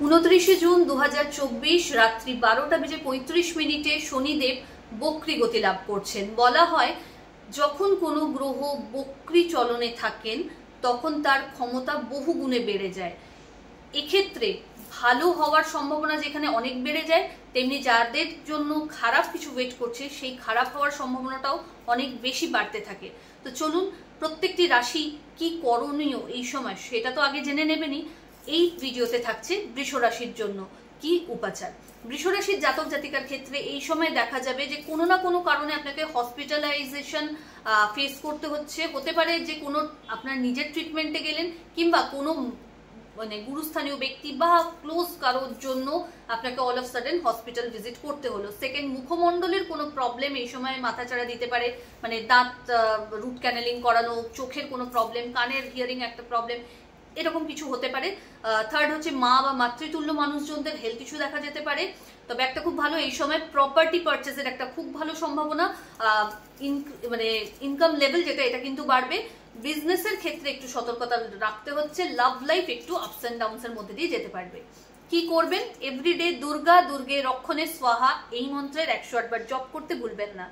29 June 2024 রাত্রি 12:35 শনিদেব বক্রী গতি লাভ করছেন। বলা হয় যখন কোনো গ্রহ বক্রী চলনে থাকেন তখন তার ক্ষমতা বহু গুণে বেড়ে যায়। এক্ষেত্রে ভালো হওয়ার সম্ভাবনা যেখানে অনেক বেড়ে যায়, তেমনি যাদের জন্য খারাপ কিছু ওয়েট করছে সেই খারাপ হওয়ার সম্ভাবনাটাও অনেক বেশি বাড়তে থাকে। তো চলুন প্রত্যেকটি রাশি কি করণীয় এই সময় সেটা তো আগে জেনে নেবেনই। এই ভিডিওতে থাকছে বৃষ রাশির জন্য কি উপাচার। বৃষ রাশির জাতক জাতিকার ক্ষেত্রে এই সময় দেখা যাবে যে কোনো না কোনো কারণে আপনাকে হসপিটালাইজেশন ফেস করতে হচ্ছে। হতে পারে যে কোনো আপনার নিজের ট্রিটমেন্টে গেলেন, কিংবা কোনো মানে গুরুস্থানীয় ব্যক্তি বা ক্লোজ কারোর জন্য আপনাকে all of sudden hospital visit করতে হলো। সেকেন্ড, মুখমণ্ডলের কোনো প্রবলেম এই সময় মাথাচাড়া দিতে পারে, মানে দাঁত রুট ক্যানেলিং করানো, চোখের কোনো প্রবলেম, কানের হিয়ারিং একটা প্রবলেম, এরকম কিছু হতে পারে। থার্ড হচ্ছে মা বা মাতৃতুল্য মানুষজনদের হেলথ ইস্যু দেখা যেতে পারে। তবে একটা খুব ভালো এই সময় প্রপার্টি পারচেজের একটা খুব ভালো সম্ভাবনা, মানে ইনকাম লেভেল যেটা এটা কিন্তু বাড়বে। বিজনেসের ক্ষেত্রে একটু সতর্কতা রাখতে হচ্ছে। লাভ লাইফ একটু আপস এন্ড ডাউনস এর মধ্যে দিয়ে যেতে পারবে। কি করবেন? এভরিডে দুর্গা দুর্গে রক্ষণে স্বাহা এই মন্ত্রের 108 বার জপ করতে ভুলবেন না।